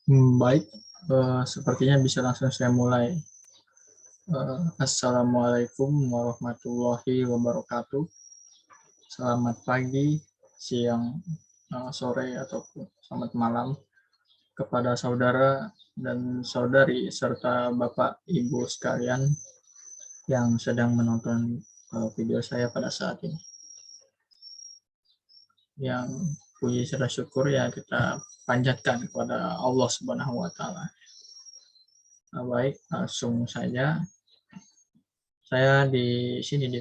Baik, sepertinya bisa langsung saya mulai. Assalamualaikum warahmatullahi wabarakatuh. Selamat pagi, siang, sore, ataupun selamat malam kepada saudara dan saudari serta Bapak Ibu sekalian yang sedang menonton video saya pada saat ini. Yang puji serta syukur ya kita panjatkan kepada Allah Subhanahu wa taala. Baik, langsung saja. Saya di sini di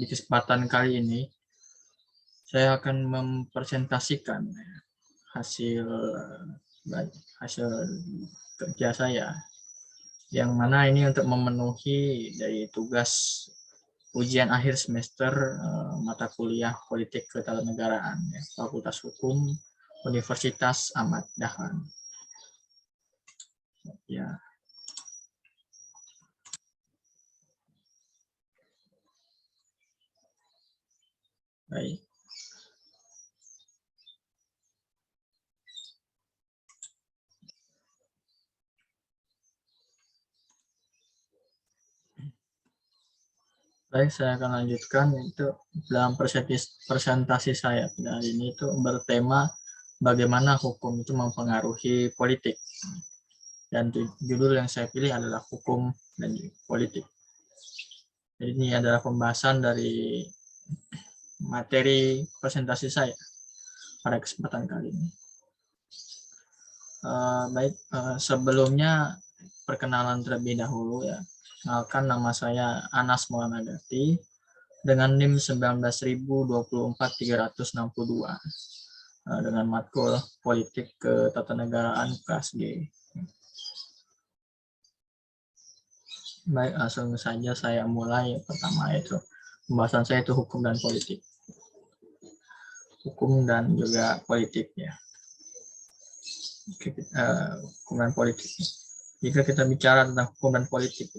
kesempatan kali ini saya akan mempresentasikan hasil hasil kerja saya, yang mana ini untuk memenuhi dari tugas ujian akhir semester mata kuliah Politik Ketatanegaraan, Fakultas Hukum Universitas Ahmad Dahlan. Ya. Baik. Baik, saya akan lanjutkan. Itu dalam presentasi saya hari ini itu bertema bagaimana hukum itu mempengaruhi politik. Dan judul yang saya pilih adalah hukum dan politik. Jadi ini adalah pembahasan dari materi presentasi saya pada kesempatan kali ini. Baik, sebelumnya perkenalan terlebih dahulu ya. Kenalkan, nama saya Anas Maulana Gati dengan NIM 19.024.362 dengan matkul Politik Ketatanegaraan kelas G. Baik, langsung saja saya mulai. Pertama itu pembahasan saya itu hukum dan politik. Hukum dan juga politik ya. Hukum dan politik. Jika kita bicara tentang hukum dan politik,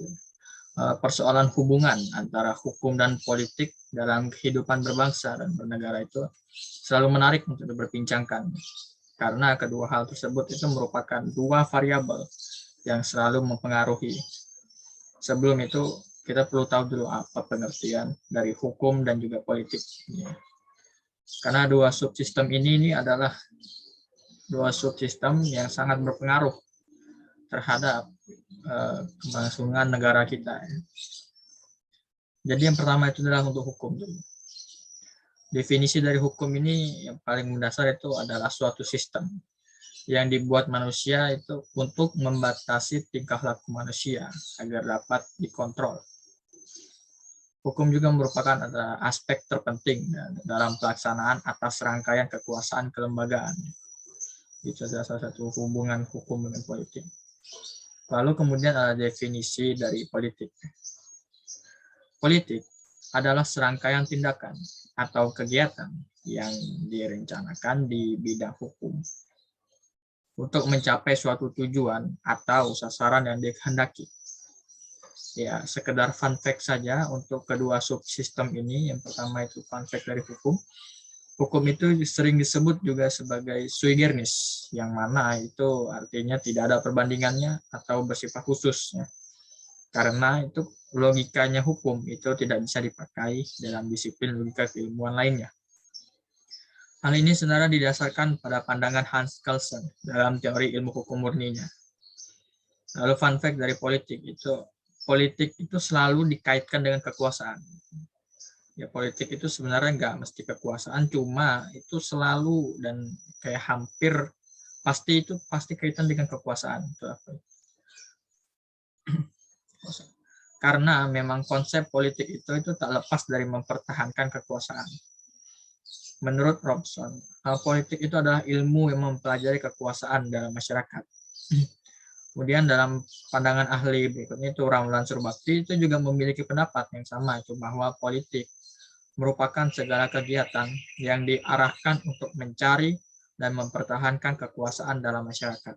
persoalan hubungan antara hukum dan politik dalam kehidupan berbangsa dan bernegara itu selalu menarik untuk diperbincangkan, karena kedua hal tersebut itu merupakan dua variabel yang selalu mempengaruhi. Sebelum itu kita perlu tahu dulu apa pengertian dari hukum dan juga politik. Karena dua subsistem ini adalah dua subsistem yang sangat berpengaruh terhadap keberlangsungan negara kita. Jadi yang pertama itu adalah untuk hukum. Definisi dari hukum ini yang paling mendasar itu adalah suatu sistem yang dibuat manusia itu untuk membatasi tingkah laku manusia agar dapat dikontrol. Hukum juga merupakan aspek terpenting dalam pelaksanaan atas rangkaian kekuasaan kelembagaan. Itu adalah salah satu hubungan hukum dengan politik. Lalu kemudian ada definisi dari politik. Politik adalah serangkaian tindakan atau kegiatan yang direncanakan di bidang hukum untuk mencapai suatu tujuan atau sasaran yang dikehendaki. Ya, sekedar fun fact saja untuk kedua subsistem ini. Yang pertama itu fun fact dari hukum. Hukum itu sering disebut juga sebagai sui generis, yang mana itu artinya tidak ada perbandingannya atau bersifat khusus. Ya. Karena itu logikanya hukum itu tidak bisa dipakai dalam disiplin logika keilmuan lainnya. Hal ini sebenarnya didasarkan pada pandangan Hans Kelsen dalam teori ilmu hukum murninya. Lalu fun fact dari politik itu selalu dikaitkan dengan kekuasaan. Ya, politik itu sebenarnya nggak mesti kekuasaan, cuma itu selalu dan kayak hampir pasti kaitan dengan kekuasaan. Karena memang konsep politik itu tak lepas dari mempertahankan kekuasaan. Menurut Robson, politik itu adalah ilmu yang mempelajari kekuasaan dalam masyarakat. Kemudian dalam pandangan ahli berikutnya itu Ramlan Surbakti itu juga memiliki pendapat yang sama, itu bahwa politik merupakan segala kegiatan yang diarahkan untuk mencari dan mempertahankan kekuasaan dalam masyarakat.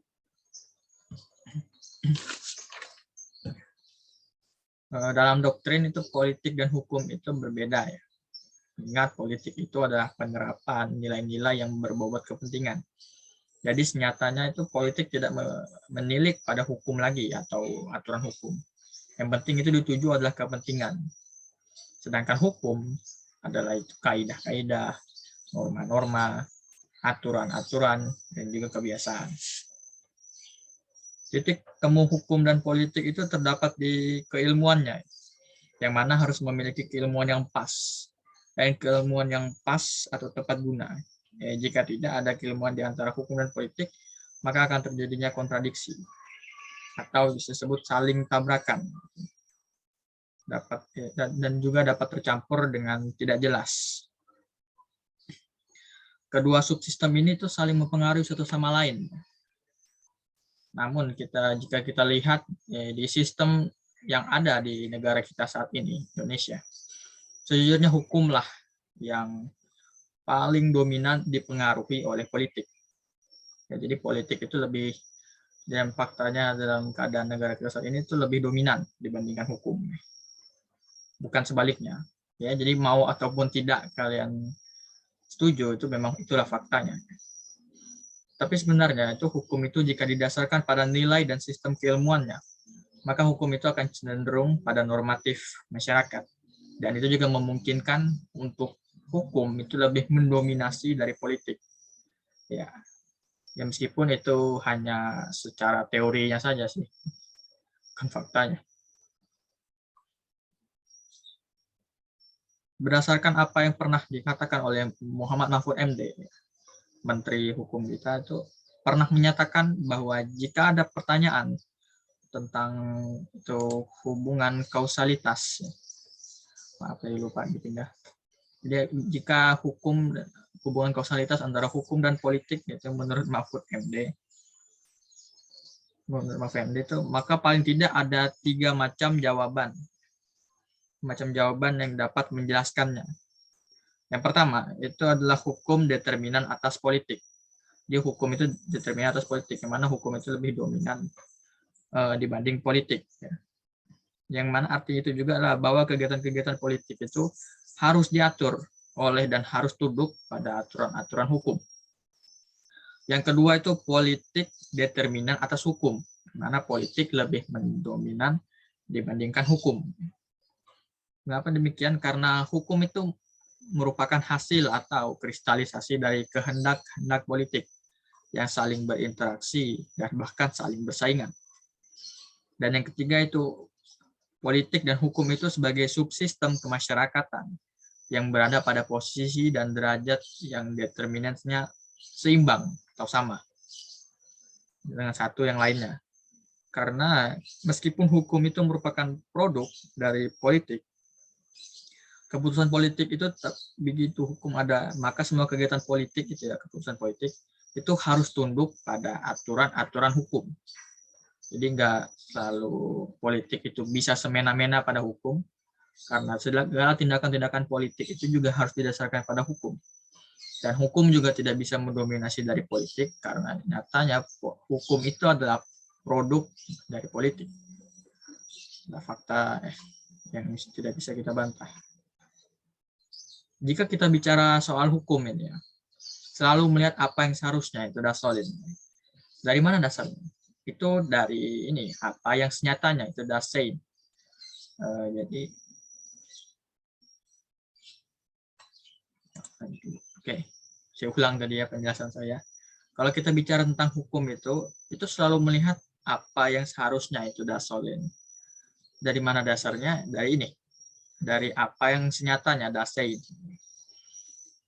Dalam doktrin itu politik dan hukum itu berbeda ya. Ingat, politik itu adalah penerapan nilai-nilai yang berbobot kepentingan. Jadi senyatanya itu politik tidak menilik pada hukum lagi atau aturan hukum. Yang penting itu dituju adalah kepentingan. Sedangkan hukum adalah itu kaidah-kaidah, norma-norma, aturan-aturan, dan juga kebiasaan. Titik temu hukum dan politik itu terdapat di keilmuannya, yang mana harus memiliki keilmuan yang pas. Dan keilmuan yang pas atau tepat guna. Jika tidak ada keilmuan di antara hukum dan politik, maka akan terjadinya kontradiksi atau disebut saling tabrakan. Dan juga dapat tercampur dengan tidak jelas. Kedua subsistem ini tuh saling mempengaruhi satu sama lain. Namun jika kita lihat di sistem yang ada di negara kita saat ini, Indonesia, sejujurnya hukumlah yang paling dominan dipengaruhi oleh politik. Ya, jadi politik itu lebih, dan faktanya dalam keadaan negara kita saat ini itu lebih dominan dibandingkan hukum. Bukan sebaliknya. Ya, jadi mau ataupun tidak kalian setuju, itu memang itulah faktanya. Tapi sebenarnya itu hukum itu jika didasarkan pada nilai dan sistem keilmuannya, maka hukum itu akan cenderung pada normatif masyarakat. Dan itu juga memungkinkan untuk hukum itu lebih mendominasi dari politik. Ya, meskipun itu hanya secara teorinya saja sih, bukan faktanya. Berdasarkan apa yang pernah dikatakan oleh Muhammad Mahfud MD, Menteri Hukum kita, itu pernah menyatakan bahwa jika ada pertanyaan tentang itu hubungan kausalitas, maaf saya lupa dipindah. Jadi jika hubungan kausalitas antara hukum dan politik, itu menurut Mahfud MD, itu maka paling tidak ada 3 macam jawaban yang dapat menjelaskannya. Yang pertama itu adalah hukum determinan atas politik. Jadi hukum itu determinan atas politik, yang mana hukum itu lebih dominan dibanding politik. Yang mana artinya itu juga adalah bahwa kegiatan-kegiatan politik itu harus diatur oleh dan harus tunduk pada aturan-aturan hukum. Yang kedua itu politik determinan atas hukum, mana politik lebih mendominan dibandingkan hukum. Mengapa demikian? Karena hukum itu merupakan hasil atau kristalisasi dari kehendak-kehendak politik yang saling berinteraksi dan bahkan saling bersaingan. Dan yang ketiga itu politik dan hukum itu sebagai subsistem kemasyarakatan yang berada pada posisi dan derajat yang determinannya seimbang atau sama dengan satu yang lainnya. Karena meskipun hukum itu merupakan produk dari politik, keputusan politik itu tetap begitu hukum ada, maka semua kegiatan politik itu ya, keputusan politik itu harus tunduk pada aturan-aturan hukum. Jadi nggak selalu politik itu bisa semena-mena pada hukum, karena segala tindakan-tindakan politik itu juga harus didasarkan pada hukum. Dan hukum juga tidak bisa mendominasi dari politik, karena nyatanya hukum itu adalah produk dari politik. Nah, fakta yang tidak bisa kita bantah. Jika kita bicara soal hukum ini ya, selalu melihat apa yang seharusnya, itu dasolin. Dari mana dasarnya? Itu dari ini, apa yang senyatanya, itu dasein. Jadi oke, saya ulang tadi ya penjelasan saya. Kalau kita bicara tentang hukum itu selalu melihat apa yang seharusnya, itu dasolin. Dari mana dasarnya? Dari ini, dari apa yang senyatanya, dasein.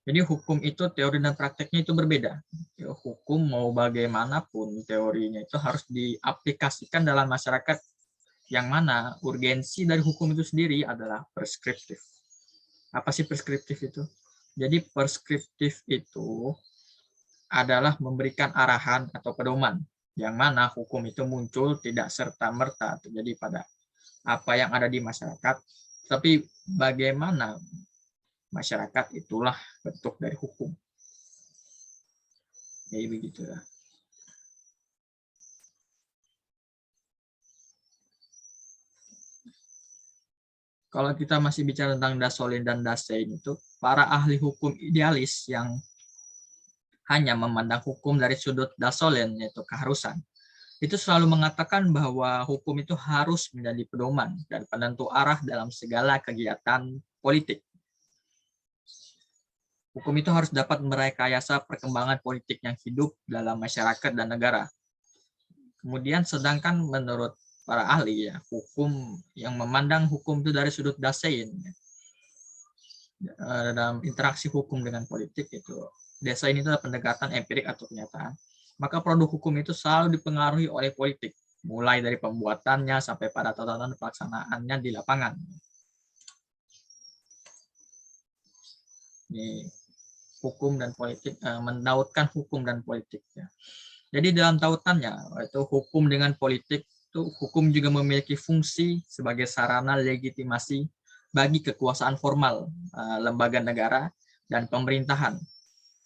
Jadi hukum itu teori dan prakteknya itu berbeda. Hukum mau bagaimanapun teorinya itu harus diaplikasikan dalam masyarakat, yang mana urgensi dari hukum itu sendiri adalah preskriptif. Apa sih preskriptif itu? Jadi preskriptif itu adalah memberikan arahan atau pedoman, yang mana hukum itu muncul tidak serta-merta terjadi pada apa yang ada di masyarakat, tapi bagaimana masyarakat itulah bentuk dari hukum. Jadi begitulah. Kalau kita masih bicara tentang dasolin dan dasein, itu para ahli hukum idealis yang hanya memandang hukum dari sudut dasolen, yaitu keharusan, itu selalu mengatakan bahwa hukum itu harus menjadi pedoman dan penentu arah dalam segala kegiatan politik. Hukum itu harus dapat merekayasa perkembangan politik yang hidup dalam masyarakat dan negara. Kemudian sedangkan menurut para ahli ya, hukum yang memandang hukum itu dari sudut dasein, dalam interaksi hukum dengan politik itu, dasein itu adalah pendekatan empirik atau kenyataan. Maka produk hukum itu selalu dipengaruhi oleh politik, mulai dari pembuatannya sampai pada tatanan pelaksanaannya di lapangan. Ini hukum dan politik, mendautkan hukum dan politik ya. Jadi dalam tautannya itu hukum dengan politik itu, hukum juga memiliki fungsi sebagai sarana legitimasi bagi kekuasaan formal lembaga negara dan pemerintahan.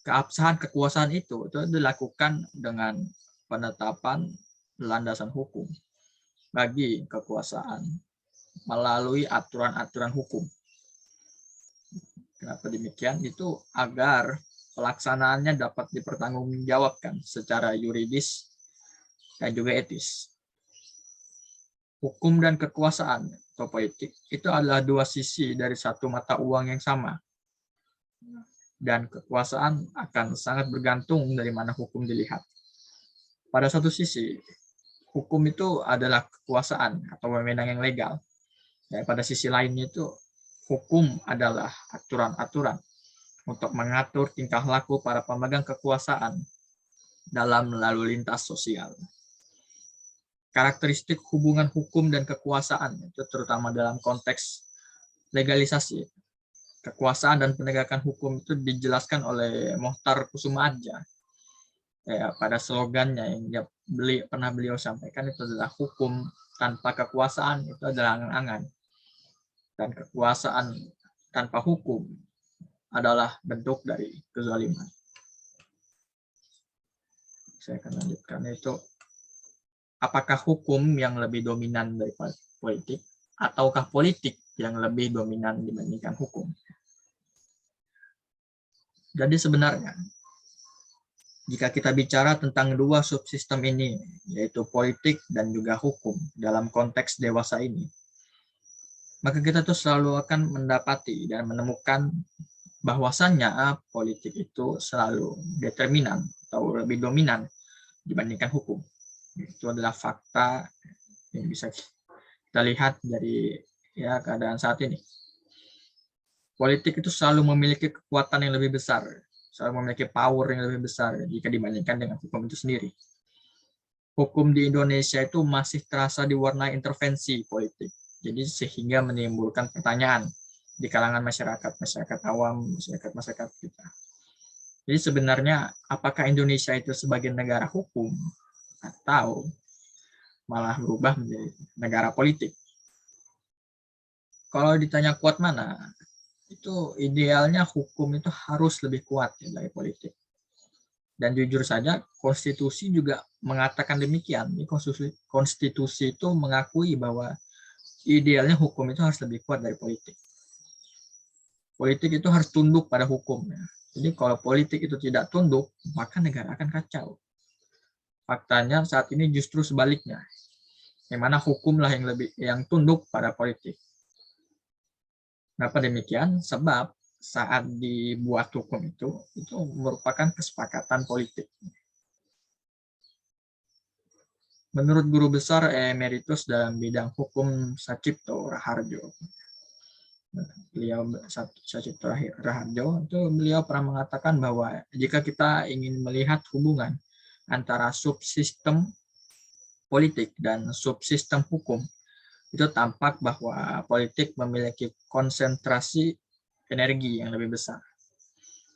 Keabsahan kekuasaan itu dilakukan dengan penetapan landasan hukum bagi kekuasaan melalui aturan-aturan hukum. Kenapa demikian? Itu agar pelaksanaannya dapat dipertanggungjawabkan secara yuridis dan juga etis. Hukum dan kekuasaan atau politik itu adalah dua sisi dari satu mata uang yang sama. Dan kekuasaan akan sangat bergantung dari mana hukum dilihat. Pada satu sisi, hukum itu adalah kekuasaan atau wewenang yang legal. Dan pada sisi lainnya itu, hukum adalah aturan-aturan untuk mengatur tingkah laku para pemegang kekuasaan dalam lalu lintas sosial. Karakteristik hubungan hukum dan kekuasaan itu terutama dalam konteks legalisasi. Kekuasaan dan penegakan hukum itu dijelaskan oleh Mohtar Kusuma-Adja. Ya, pada slogannya yang pernah beliau sampaikan itu adalah hukum tanpa kekuasaan itu adalah angan-angan. Dan kekuasaan tanpa hukum adalah bentuk dari kezaliman. Saya akan lanjutkan itu, apakah hukum yang lebih dominan dari politik ataukah politik yang lebih dominan dibandingkan hukum? Jadi sebenarnya jika kita bicara tentang dua subsistem ini, yaitu politik dan juga hukum dalam konteks dewasa ini, maka kita tuh selalu akan mendapati dan menemukan bahwasannya politik itu selalu determinan atau lebih dominan dibandingkan hukum. Itu adalah fakta yang bisa kita lihat dari ya keadaan saat ini. Politik itu selalu memiliki kekuatan yang lebih besar, selalu memiliki power yang lebih besar jika dibandingkan dengan hukum itu sendiri. Hukum di Indonesia itu masih terasa diwarnai intervensi politik. Jadi sehingga menimbulkan pertanyaan di kalangan masyarakat awam, masyarakat kita. Jadi sebenarnya apakah Indonesia itu sebagai negara hukum atau malah berubah menjadi negara politik? Kalau ditanya kuat mana, itu idealnya hukum itu harus lebih kuat ya, dari politik. Dan jujur saja, konstitusi juga mengatakan demikian. Konstitusi itu mengakui bahwa idealnya hukum itu harus lebih kuat dari politik. Politik itu harus tunduk pada hukum. Ya. Jadi kalau politik itu tidak tunduk, maka negara akan kacau. Faktanya saat ini justru sebaliknya, yang mana hukumlah yang tunduk pada politik. Kenapa demikian? Sebab saat dibuat hukum itu merupakan kesepakatan politik. Menurut guru besar emeritus dalam bidang hukum Sacipto Raharjo, itu beliau pernah mengatakan bahwa jika kita ingin melihat hubungan antara subsistem politik dan subsistem hukum, itu tampak bahwa politik memiliki konsentrasi energi yang lebih besar.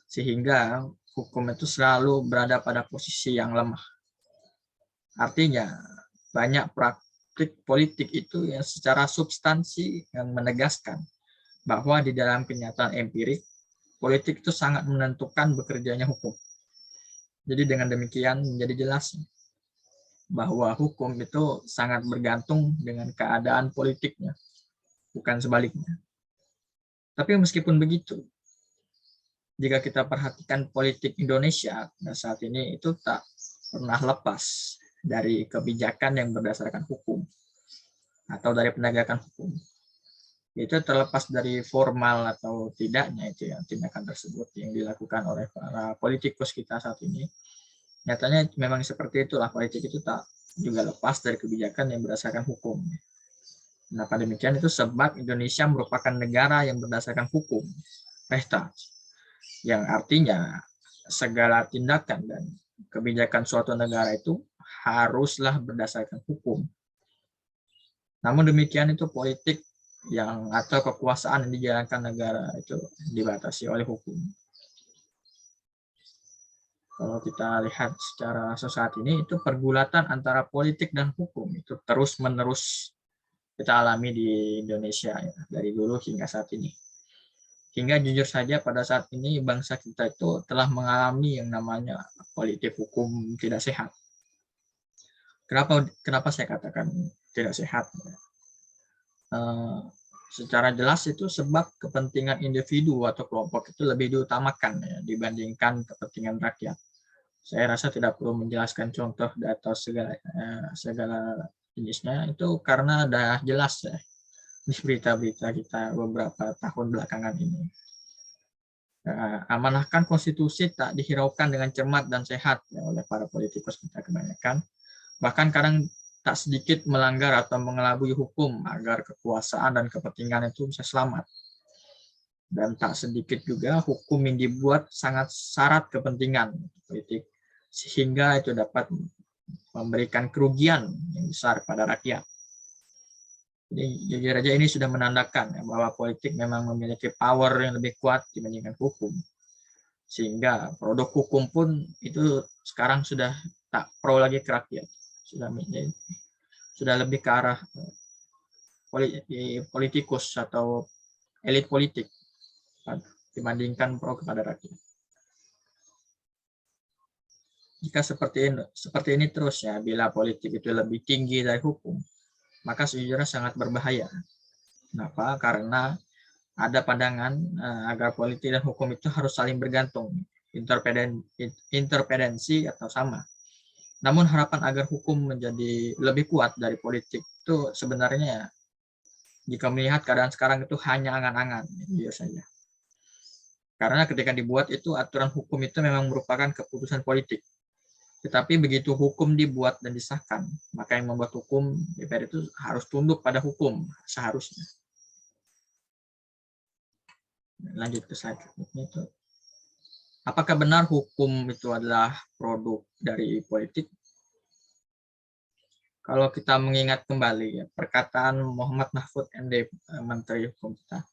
Sehingga hukum itu selalu berada pada posisi yang lemah. Artinya, banyak praktik politik itu yang secara substansi yang menegaskan bahwa di dalam kenyataan empirik, politik itu sangat menentukan bekerjanya hukum. Jadi dengan demikian menjadi jelas bahwa hukum itu sangat bergantung dengan keadaan politiknya, bukan sebaliknya. Tapi meskipun begitu, jika kita perhatikan politik Indonesia saat ini itu tak pernah lepas dari kebijakan yang berdasarkan hukum atau dari penegakan hukum. Itu terlepas dari formal atau tidaknya itu ya tindakan tersebut yang dilakukan oleh para politikus kita saat ini. Nyatanya memang seperti itulah, politik itu tak juga lepas dari kebijakan yang berdasarkan hukum. Kenapa demikian? Itu sebab Indonesia merupakan negara yang berdasarkan hukum, rehta, yang artinya segala tindakan dan kebijakan suatu negara itu haruslah berdasarkan hukum. Namun demikian itu politik yang atau kekuasaan yang dijalankan negara itu dibatasi oleh hukum. Kalau kita lihat secara saat ini itu pergulatan antara politik dan hukum itu terus-menerus kita alami di Indonesia ya, dari dulu hingga saat ini. Hingga jujur saja pada saat ini bangsa kita itu telah mengalami yang namanya politik hukum tidak sehat. Kenapa saya katakan tidak sehat? Secara jelas itu sebab kepentingan individu atau kelompok itu lebih diutamakan ya, dibandingkan kepentingan rakyat. Saya rasa tidak perlu menjelaskan contoh atau segala jenisnya itu karena sudah jelas ya di berita-berita kita beberapa tahun belakangan ini. Amanahkan konstitusi tak dihiraukan dengan cermat dan sehat ya, oleh para politikus kita kebanyakan. Bahkan kadang tak sedikit melanggar atau mengelabui hukum agar kekuasaan dan kepentingan itu bisa selamat. Dan tak sedikit juga hukum yang dibuat sangat syarat kepentingan politik, sehingga itu dapat memberikan kerugian yang besar pada rakyat. Jadi jujur aja ini sudah menandakan ya, bahwa politik memang memiliki power yang lebih kuat dibandingkan hukum. Sehingga produk hukum pun itu sekarang sudah tak pro lagi ke rakyat. Sudah lebih ke arah politikus atau elit politik dibandingkan pro kepada rakyat. Jika seperti ini terus ya, bila politik itu lebih tinggi dari hukum, maka sejujurnya sangat berbahaya. Kenapa? Karena ada pandangan agar politik dan hukum itu harus saling bergantung, interdependensi atau sama. Namun harapan agar hukum menjadi lebih kuat dari politik itu sebenarnya jika melihat keadaan sekarang itu hanya angan-angan biasanya. Karena ketika dibuat itu aturan hukum itu memang merupakan keputusan politik. Tetapi begitu hukum dibuat dan disahkan, maka yang membuat hukum DPR itu harus tunduk pada hukum seharusnya. Lanjut ke slide itu. Apakah benar hukum itu adalah produk dari politik? Kalau kita mengingat kembali ya, perkataan Muhammad Mahfud MD, Menteri Hukum kita,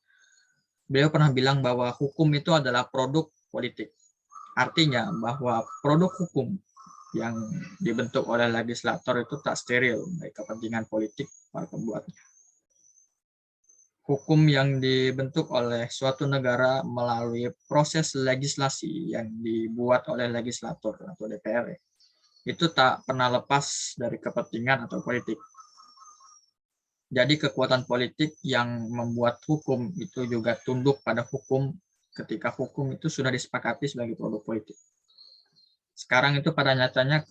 beliau pernah bilang bahwa hukum itu adalah produk politik. Artinya bahwa produk hukum yang dibentuk oleh legislator itu tak steril dari kepentingan politik para pembuatnya. Hukum yang dibentuk oleh suatu negara melalui proses legislasi yang dibuat oleh legislator atau DPR itu tak pernah lepas dari kepentingan atau politik. Jadi kekuatan politik yang membuat hukum itu juga tunduk pada hukum ketika hukum itu sudah disepakati sebagai produk politik. Sekarang itu pada nyatanya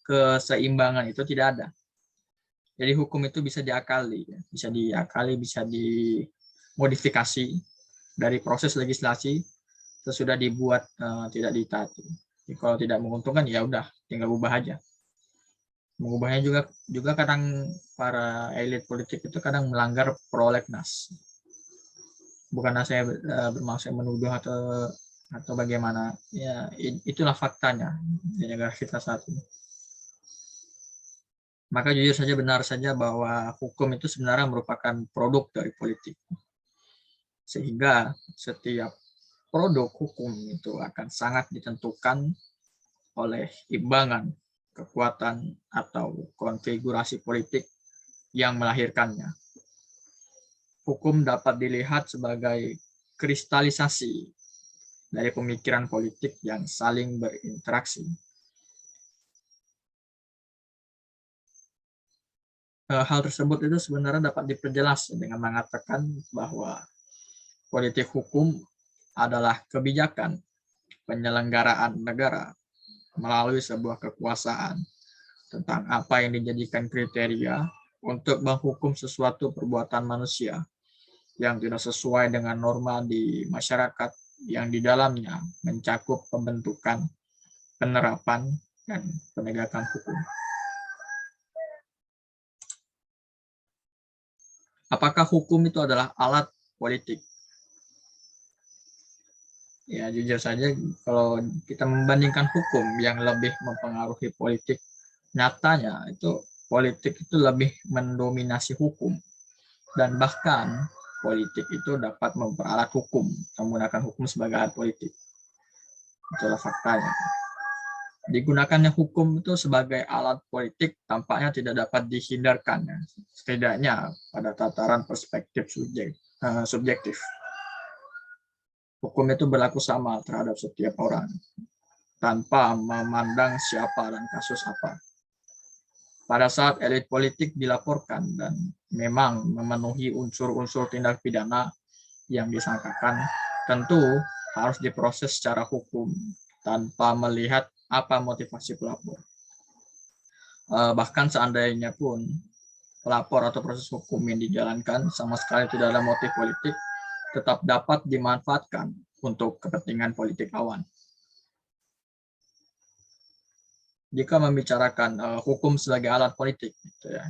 keseimbangan itu tidak ada. Jadi hukum itu bisa diakali, bisa dimodifikasi dari proses legislasi sesudah dibuat tidak ditaati. Jadi kalau tidak menguntungkan ya udah tinggal ubah aja. Mengubahnya juga kadang para elit politik itu kadang melanggar prolegnas. Bukanlah saya bermaksud menuduh atau bagaimana, ya itulah faktanya di negara kita saat ini. Maka jujur saja benar saja bahwa hukum itu sebenarnya merupakan produk dari politik. Sehingga setiap produk hukum itu akan sangat ditentukan oleh imbangan, kekuatan, atau konfigurasi politik yang melahirkannya. Hukum dapat dilihat sebagai kristalisasi dari pemikiran politik yang saling berinteraksi. Hal tersebut itu sebenarnya dapat diperjelas dengan mengatakan bahwa politik hukum adalah kebijakan penyelenggaraan negara melalui sebuah kekuasaan tentang apa yang dijadikan kriteria untuk menghukum sesuatu perbuatan manusia yang tidak sesuai dengan norma di masyarakat yang di dalamnya mencakup pembentukan, penerapan, dan penegakan hukum. Apakah hukum itu adalah alat politik? Ya, jujur saja kalau kita membandingkan hukum yang lebih mempengaruhi politik, nyatanya itu politik itu lebih mendominasi hukum. Dan bahkan politik itu dapat memperalat hukum, menggunakan hukum sebagai alat politik. Itulah faktanya. Digunakannya hukum itu sebagai alat politik tampaknya tidak dapat dihindarkan, ya. Setidaknya pada tataran perspektif subjektif. Hukum itu berlaku sama terhadap setiap orang, tanpa memandang siapa dan kasus apa. Pada saat elit politik dilaporkan dan memang memenuhi unsur-unsur tindak pidana yang disangkakan, tentu harus diproses secara hukum tanpa melihat apa motivasi pelapor. Bahkan seandainya pun pelapor atau proses hukum yang dijalankan sama sekali tidak ada motif politik, tetap dapat dimanfaatkan untuk kepentingan politik lawan. Jika membicarakan hukum sebagai alat politik, gitu ya,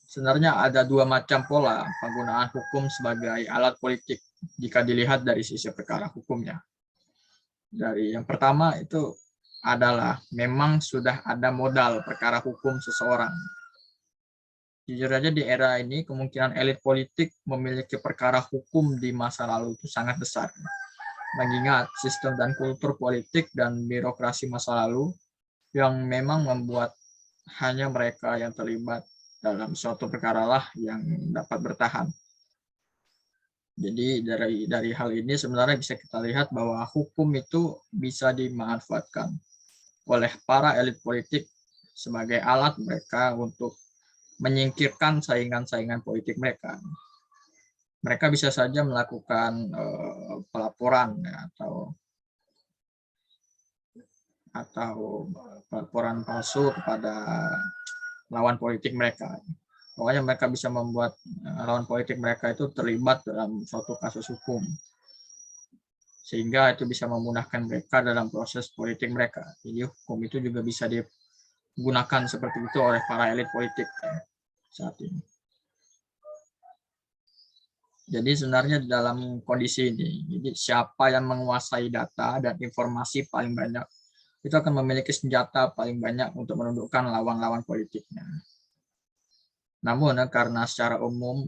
sebenarnya ada dua macam pola penggunaan hukum sebagai alat politik jika dilihat dari sisi perkara hukumnya. Dari yang pertama itu adalah memang sudah ada modal perkara hukum seseorang. Jujur aja di era ini kemungkinan elit politik memiliki perkara hukum di masa lalu itu sangat besar. Mengingat sistem dan kultur politik dan birokrasi masa lalu yang memang membuat hanya mereka yang terlibat dalam suatu perkara lah yang dapat bertahan. Jadi dari hal ini sebenarnya bisa kita lihat bahwa hukum itu bisa dimanfaatkan oleh para elit politik sebagai alat mereka untuk menyingkirkan saingan-saingan politik mereka. Mereka bisa saja melakukan pelaporan, ya, atau pelaporan palsu kepada lawan politik mereka. Pokoknya mereka bisa membuat lawan politik mereka itu terlibat dalam suatu kasus hukum, sehingga itu bisa memudahkan mereka dalam proses politik mereka. Jadi hukum itu juga bisa digunakan seperti itu oleh para elit politik saat ini. Jadi sebenarnya dalam kondisi ini, jadi siapa yang menguasai data dan informasi paling banyak, itu akan memiliki senjata paling banyak untuk menundukkan lawan-lawan politiknya. Namun karena secara umum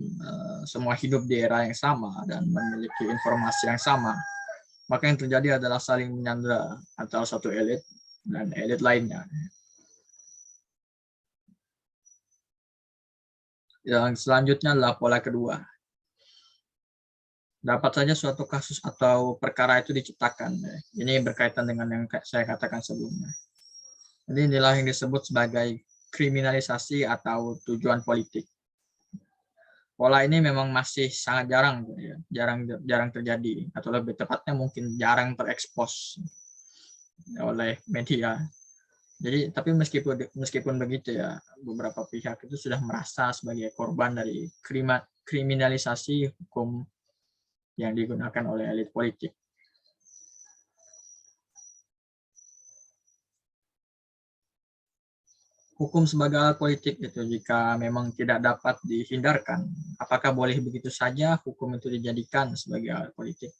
semua hidup di era yang sama dan memiliki informasi yang sama, maka yang terjadi adalah saling menyandera antara satu elit dan elit lainnya. Yang selanjutnya adalah pola kedua. Dapat saja suatu kasus atau perkara itu diciptakan. Ini berkaitan dengan yang saya katakan sebelumnya. Jadi inilah yang disebut sebagai kriminalisasi atau tujuan politik. Pola ini memang masih sangat jarang terjadi, atau lebih tepatnya mungkin jarang terekspos oleh media. Jadi tapi meskipun begitu ya, beberapa pihak itu sudah merasa sebagai korban dari kriminalisasi hukum yang digunakan oleh elit politik. Hukum sebagai alat politik itu jika memang tidak dapat dihindarkan, apakah boleh begitu saja hukum itu dijadikan sebagai alat politik?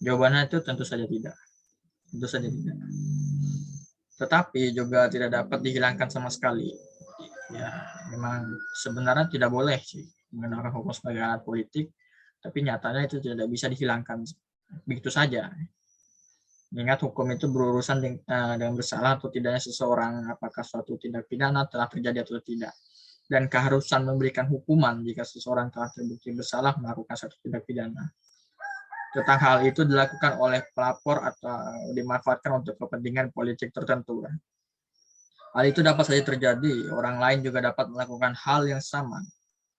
Jawabannya itu tentu saja tidak. Tentu saja tidak. Tetapi juga tidak dapat dihilangkan sama sekali. Ya, memang sebenarnya tidak boleh sih menggunakan hukum sebagai alat politik, tapi nyatanya itu tidak bisa dihilangkan begitu saja. Mengingat hukum itu berurusan dengan bersalah atau tidaknya seseorang, apakah suatu tindak pidana telah terjadi atau tidak, dan keharusan memberikan hukuman jika seseorang telah terbukti bersalah melakukan suatu tindak pidana. Tentang hal itu dilakukan oleh pelapor atau dimanfaatkan untuk kepentingan politik tertentu. Hal itu dapat saja terjadi, orang lain juga dapat melakukan hal yang sama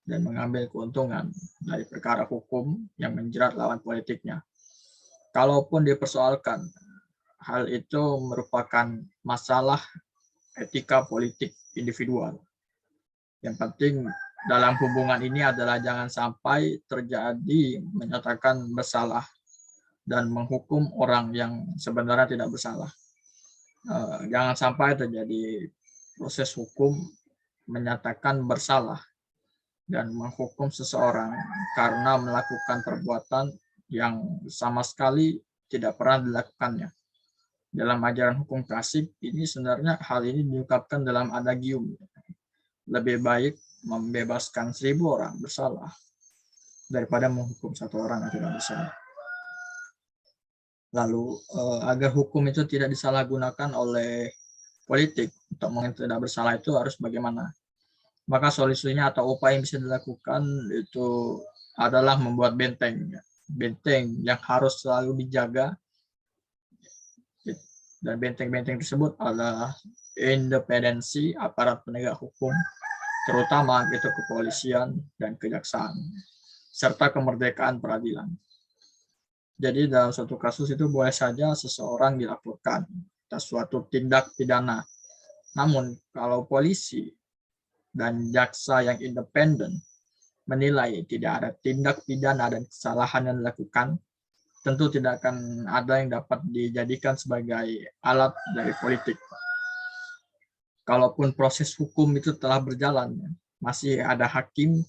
dan mengambil keuntungan dari perkara hukum yang menjerat lawan politiknya, kalaupun dipersoalkan, hal itu merupakan masalah etika politik individual. Yang penting dalam hubungan ini adalah jangan sampai terjadi menyatakan bersalah dan menghukum orang yang sebenarnya tidak bersalah. Jangan sampai terjadi proses hukum menyatakan bersalah dan menghukum seseorang karena melakukan perbuatan yang sama sekali tidak pernah dilakukannya. Dalam ajaran hukum klasik ini sebenarnya hal ini diungkapkan dalam adagium. Lebih baik membebaskan 1000 orang bersalah daripada menghukum 1 orang yang tidak bersalah. Lalu agar hukum itu tidak disalahgunakan oleh politik untuk mengenai tidak bersalah itu harus bagaimana? Maka solusinya atau upaya yang bisa dilakukan itu adalah membuat benteng yang harus selalu dijaga, dan benteng-benteng tersebut adalah independensi aparat penegak hukum, terutama itu kepolisian dan kejaksaan, serta kemerdekaan peradilan. Jadi dalam suatu kasus itu boleh saja seseorang dilaporkan atas suatu tindak pidana. Namun kalau polisi dan jaksa yang independen menilai tidak ada tindak pidana dan kesalahan yang dilakukan, tentu tidak akan ada yang dapat dijadikan sebagai alat dari politik. Kalaupun proses hukum itu telah berjalan, masih ada hakim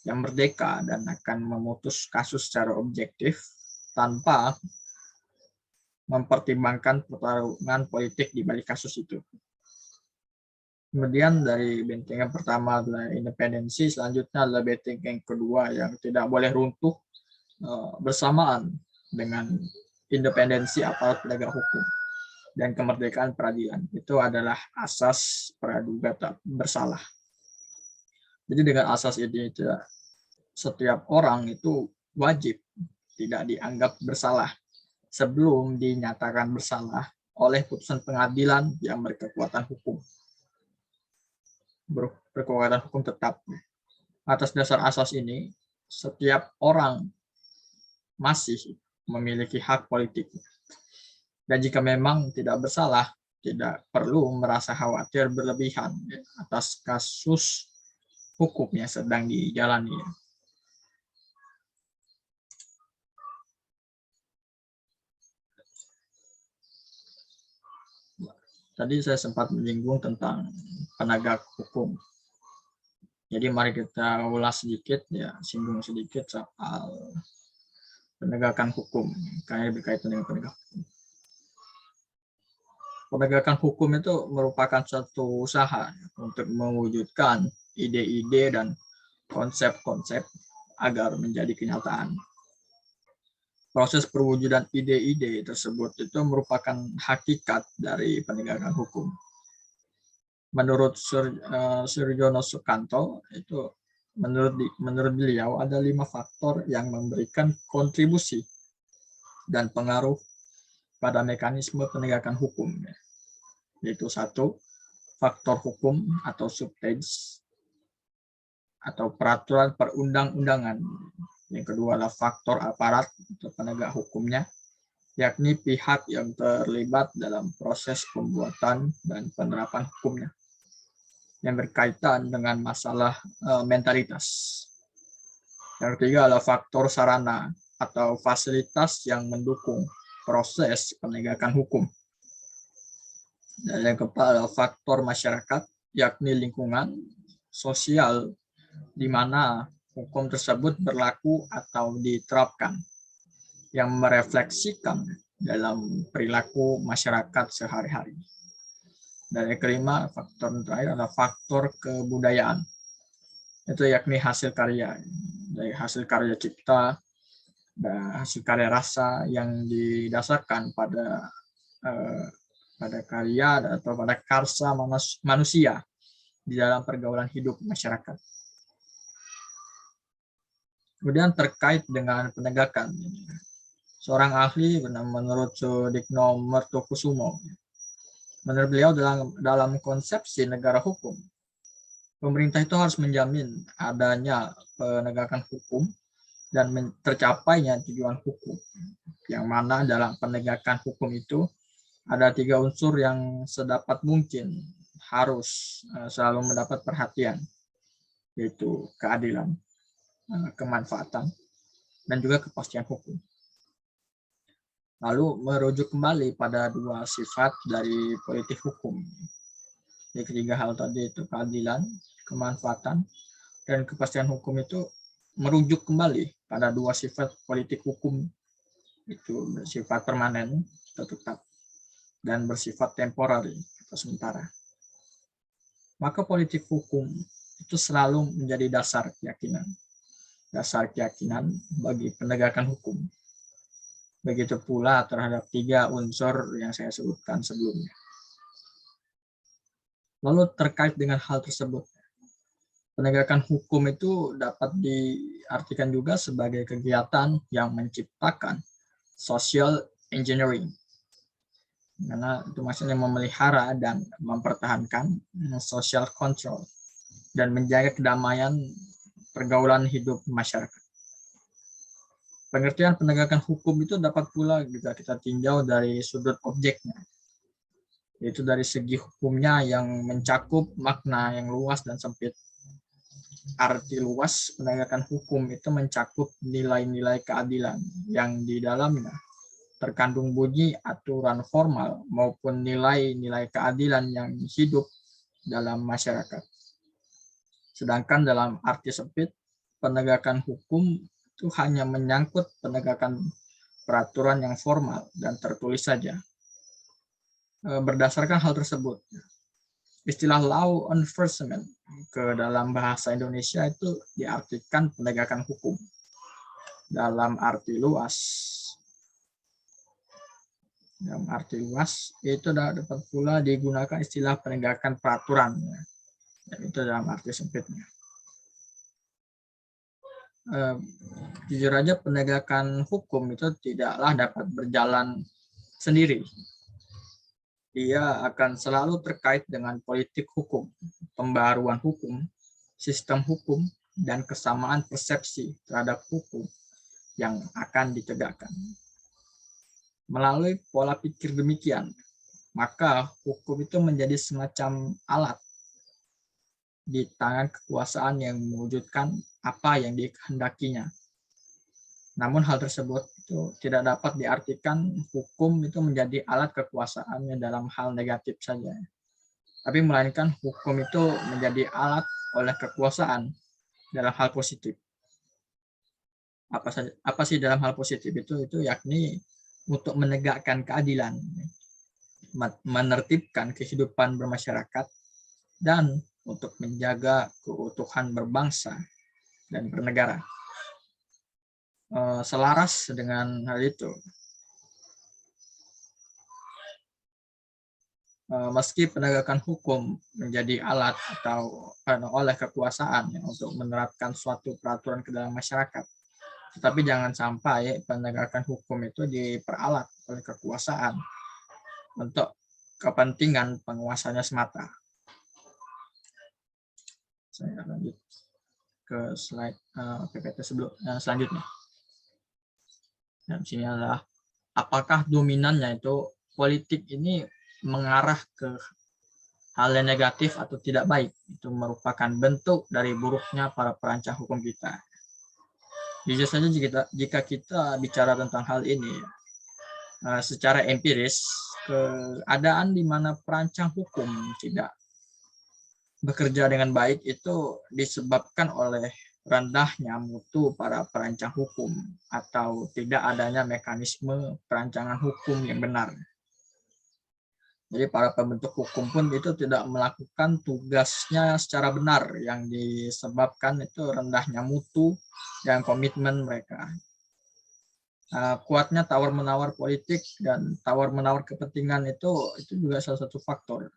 yang merdeka dan akan memutus kasus secara objektif tanpa mempertimbangkan pertarungan politik di balik kasus itu. Kemudian dari benteng yang pertama adalah independensi, selanjutnya adalah benteng yang kedua yang tidak boleh runtuh bersamaan dengan independensi aparat penegak hukum dan kemerdekaan peradilan. Itu adalah asas praduga tak bersalah. Jadi dengan asas ini setiap orang itu wajib tidak dianggap bersalah sebelum dinyatakan bersalah oleh putusan pengadilan yang berkekuatan hukum. Berkekuatan hukum tetap. Atas dasar asas ini, setiap orang masih memiliki hak politik. Dan jika memang tidak bersalah, tidak perlu merasa khawatir berlebihan atas kasus hukum yang sedang dijalani. Tadi saya sempat menyinggung tentang penegak hukum. Jadi mari kita ulas sedikit, singgung sedikit soal penegakan hukum, kayak berkaitan dengan penegak hukum. Penegakan hukum itu merupakan suatu usaha untuk mewujudkan ide-ide dan konsep-konsep agar menjadi kenyataan. Proses perwujudan ide-ide tersebut itu merupakan hakikat dari penegakan hukum. Menurut Surjono Sukanto, itu menurut beliau ada 5 faktor yang memberikan kontribusi dan pengaruh pada mekanisme penegakan hukum, yaitu 1, faktor hukum atau substans atau peraturan perundang-undangan. Yang kedua adalah faktor aparat atau penegak hukumnya, yakni pihak yang terlibat dalam proses pembuatan dan penerapan hukumnya, yang berkaitan dengan masalah mentalitas. Yang ketiga adalah faktor sarana atau fasilitas yang mendukung proses penegakan hukum. Dan yang keempat adalah faktor masyarakat, yakni lingkungan sosial di mana hukum tersebut berlaku atau diterapkan, yang merefleksikan dalam perilaku masyarakat sehari-hari. Dan yang kelima, faktor terakhir adalah faktor kebudayaan. Itu yakni hasil karya, dari hasil karya cipta dan hasil karya rasa yang didasarkan pada karya atau pada karsa manusia di dalam pergaulan hidup masyarakat. Kemudian terkait dengan penegakan, seorang ahli menurut Sudikno Mertokusumo, menurut beliau dalam konsepsi negara hukum, pemerintah itu harus menjamin adanya penegakan hukum dan tercapainya tujuan hukum, yang mana dalam penegakan hukum itu ada 3 unsur yang sedapat mungkin harus selalu mendapat perhatian, yaitu keadilan, kemanfaatan, dan juga kepastian hukum. Lalu merujuk kembali pada 2 sifat dari politik hukum. Jadi ketiga hal tadi itu keadilan, kemanfaatan, dan kepastian hukum itu merujuk kembali pada 2 sifat politik hukum, itu bersifat permanen atau tetap dan bersifat temporer atau sementara. Maka politik hukum itu selalu menjadi dasar keyakinan bagi penegakan hukum. Begitu pula terhadap 3 unsur yang saya sebutkan sebelumnya. Lalu terkait dengan hal tersebut, penegakan hukum itu dapat diartikan juga sebagai kegiatan yang menciptakan social engineering, karena itu maksudnya memelihara dan mempertahankan social control dan menjaga kedamaian pergaulan hidup masyarakat. Pengertian penegakan hukum itu dapat pula juga kita tinjau dari sudut objeknya, yaitu dari segi hukumnya yang mencakup makna yang luas dan sempit. Arti luas penegakan hukum itu mencakup nilai-nilai keadilan yang di dalamnya terkandung bunyi aturan formal maupun nilai-nilai keadilan yang hidup dalam masyarakat. Sedangkan dalam arti sempit, penegakan hukum itu hanya menyangkut penegakan peraturan yang formal dan tertulis saja. Berdasarkan hal tersebut, istilah law enforcement ke dalam bahasa Indonesia itu diartikan penegakan hukum dalam arti luas. Dalam arti luas itu dapat pula digunakan istilah penegakan peraturan, itu dalam arti sempitnya. Jujur aja penegakan hukum itu tidaklah dapat berjalan sendiri. Dia akan selalu terkait dengan politik hukum, pembaruan hukum, sistem hukum, dan kesamaan persepsi terhadap hukum yang akan ditegakkan. Melalui pola pikir demikian, maka hukum itu menjadi semacam alat di tangan kekuasaan yang mewujudkan apa yang dikehendakinya. Namun hal tersebut itu tidak dapat diartikan hukum itu menjadi alat kekuasaannya dalam hal negatif saja. Tapi melainkan hukum itu menjadi alat oleh kekuasaan dalam hal positif. Apa sih dalam hal positif itu yakni untuk menegakkan keadilan, menertibkan kehidupan bermasyarakat, dan untuk menjaga keutuhan berbangsa dan bernegara. Selaras dengan hal itu, meski penegakan hukum menjadi alat atau oleh kekuasaan untuk menerapkan suatu peraturan ke dalam masyarakat, tetapi jangan sampai penegakan hukum itu diperalat oleh kekuasaan untuk kepentingan penguasanya semata. Saya lanjut ke slide PPT selanjutnya. Di sini adalah apakah dominannya itu politik ini mengarah ke hal yang negatif atau tidak baik. Itu merupakan bentuk dari buruknya para perancang hukum kita. Jujur saja jika kita bicara tentang hal ini, secara empiris, keadaan di mana perancang hukum tidak bekerja dengan baik itu disebabkan oleh rendahnya mutu para perancang hukum atau tidak adanya mekanisme perancangan hukum yang benar. Jadi para pembentuk hukum pun itu tidak melakukan tugasnya secara benar, yang disebabkan itu rendahnya mutu dan komitmen mereka. Kuatnya tawar-menawar politik dan tawar-menawar kepentingan itu juga salah satu faktor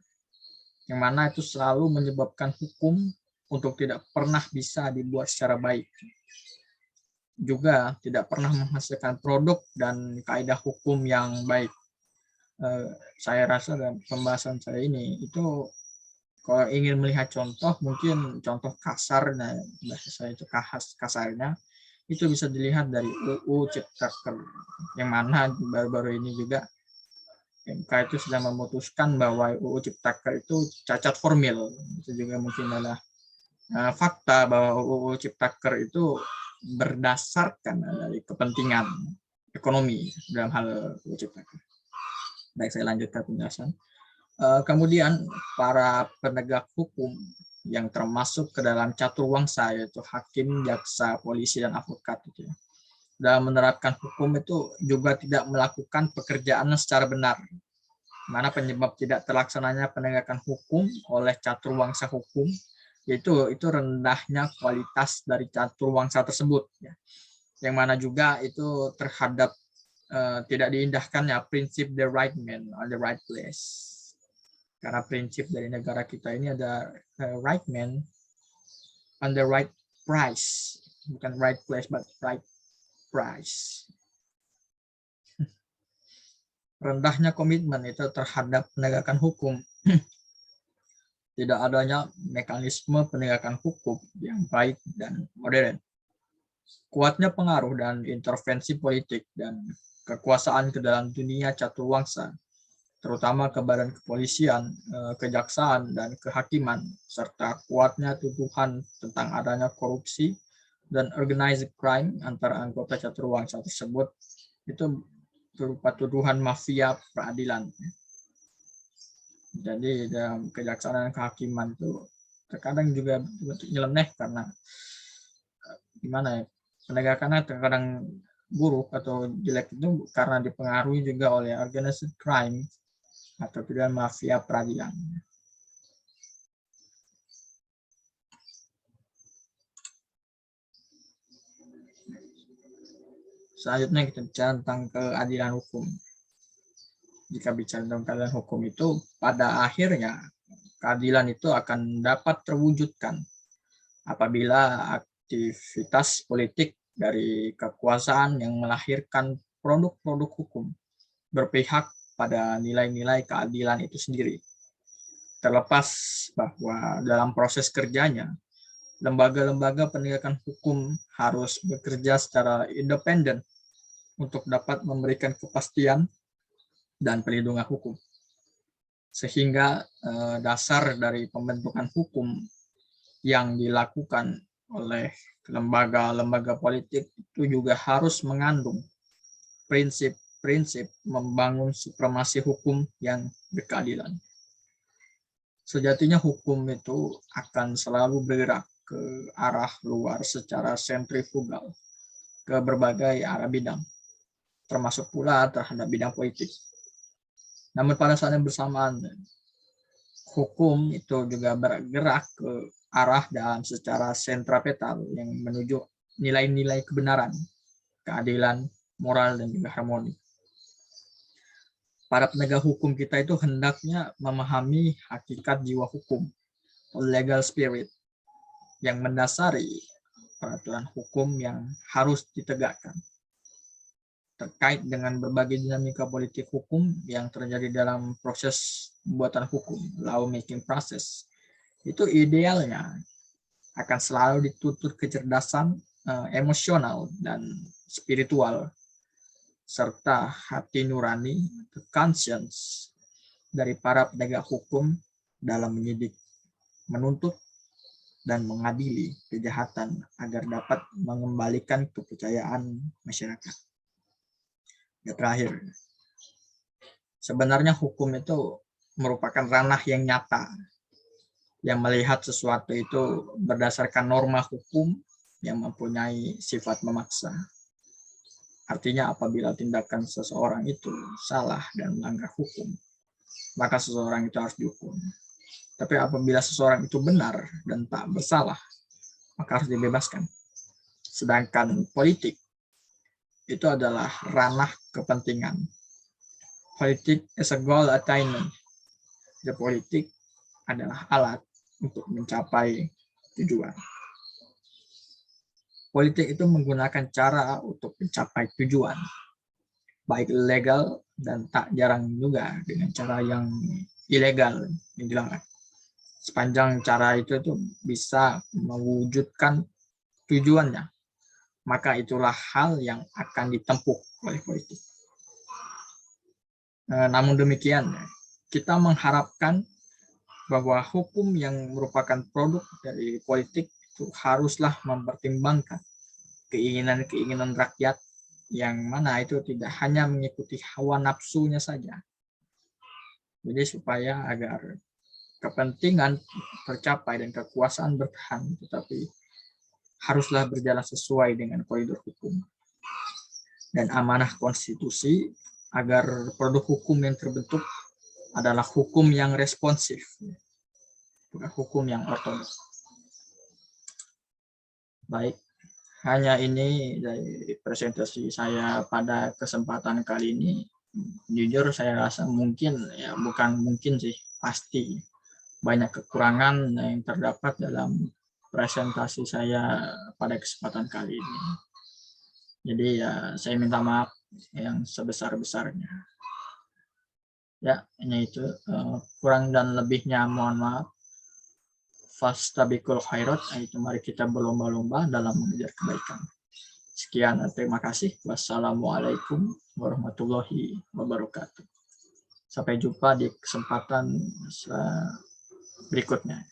yang mana itu selalu menyebabkan hukum untuk tidak pernah bisa dibuat secara baik. Juga tidak pernah menghasilkan produk dan kaidah hukum yang baik. Saya rasa dalam pembahasan saya ini itu kalau ingin melihat contoh, mungkin contoh kasarnya, bahasa saya itu kasarnya, itu bisa dilihat dari UU Ciptaker, yang mana baru-baru ini juga MK itu sudah memutuskan bahwa UU Ciptaker itu cacat formil. Itu juga mungkin adalah fakta bahwa UU Ciptaker itu berdasarkan dari kepentingan ekonomi dalam hal UU Ciptaker. Baik, saya lanjutkan penjelasan. Kemudian para penegak hukum yang termasuk ke dalam caturwangsa, yaitu hakim, jaksa, polisi, dan advokat itu, dalam menerapkan hukum itu juga tidak melakukan pekerjaan secara benar. Mana penyebab tidak terlaksananya penegakan hukum oleh caturwangsa hukum, yaitu rendahnya kualitas dari caturwangsa tersebut, ya. Yang mana juga itu terhadap tidak diindahkannya prinsip the right man on the right place. Karena prinsip dari negara kita ini ada right man on the right price, bukan right place but right price. Rendahnya komitmen itu terhadap penegakan hukum. Tidak adanya mekanisme penegakan hukum yang baik dan modern. Kuatnya pengaruh dan intervensi politik dan kekuasaan ke dalam dunia caturwangsa, terutama ke badan kepolisian, kejaksaan, dan kehakiman, serta kuatnya tuduhan tentang adanya korupsi dan organized crime antara anggota caturwangsa tersebut, itu berupa tuduhan mafia peradilan. Jadi dalam kejaksaan dan kehakiman itu terkadang juga bentuk nyeleneh, karena gimana ya, penegakannya terkadang buruk atau jelek itu karena dipengaruhi juga oleh organized crime atau juga mafia peradilan. Selanjutnya kita bicara tentang keadilan hukum. Jika bicara tentang keadilan hukum itu, pada akhirnya keadilan itu akan dapat terwujudkan apabila aktivitas politik dari kekuasaan yang melahirkan produk-produk hukum berpihak pada nilai-nilai keadilan itu sendiri. Terlepas bahwa dalam proses kerjanya, lembaga-lembaga penegakan hukum harus bekerja secara independen untuk dapat memberikan kepastian dan perlindungan hukum. Sehingga dasar dari pembentukan hukum yang dilakukan oleh lembaga-lembaga politik itu juga harus mengandung prinsip-prinsip membangun supremasi hukum yang berkeadilan. Sejatinya hukum itu akan selalu bergerak ke arah luar secara sentrifugal ke berbagai arah bidang, termasuk pula terhadap bidang politik. Namun pada saat yang bersamaan, hukum itu juga bergerak ke arah dalam secara sentrapetal yang menuju nilai-nilai kebenaran, keadilan, moral, dan juga harmoni. Para penegak hukum kita itu hendaknya memahami hakikat jiwa hukum, legal spirit, yang mendasari peraturan hukum yang harus ditegakkan. Terkait dengan berbagai dinamika politik hukum yang terjadi dalam proses pembuatan hukum, law making process, itu idealnya akan selalu dituntut kecerdasan emosional dan spiritual, serta hati nurani, conscience dari para penegak hukum dalam menyidik, menuntut, dan mengadili kejahatan agar dapat mengembalikan kepercayaan masyarakat. Yang terakhir, sebenarnya hukum itu merupakan ranah yang nyata, yang melihat sesuatu itu berdasarkan norma hukum yang mempunyai sifat memaksa. Artinya apabila tindakan seseorang itu salah dan melanggar hukum, maka seseorang itu harus dihukum. Tapi apabila seseorang itu benar dan tak bersalah, maka harus dibebaskan. Sedangkan politik itu adalah ranah kepentingan. Politik is a goal attainment. The politik adalah alat untuk mencapai tujuan. Politik itu menggunakan cara untuk mencapai tujuan, baik legal dan tak jarang juga dengan cara yang ilegal yang dilarang. Sepanjang cara itu bisa mewujudkan tujuannya, maka itulah hal yang akan ditempuh oleh politik. Namun demikian, kita mengharapkan bahwa hukum yang merupakan produk dari politik itu haruslah mempertimbangkan keinginan-keinginan rakyat, yang mana itu tidak hanya mengikuti hawa nafsunya saja. Jadi supaya agar kepentingan tercapai dan kekuasaan bertahan, tetapi haruslah berjalan sesuai dengan koridor hukum dan amanah konstitusi, agar produk hukum yang terbentuk adalah hukum yang responsif, bukan hukum yang ortodoks. Baik, hanya ini dari presentasi saya pada kesempatan kali ini. Jujur saya rasa mungkin, ya bukan mungkin sih, pasti banyak kekurangan yang terdapat dalam presentasi saya pada kesempatan kali ini. Jadi ya saya minta maaf yang sebesar-besarnya. Ya, hanya itu. Kurang dan lebihnya mohon maaf. Fastabikul khairat, itu mari kita berlomba-lomba dalam mengejar kebaikan. Sekian, terima kasih. Wassalamualaikum warahmatullahi wabarakatuh. Sampai jumpa di kesempatan berikutnya.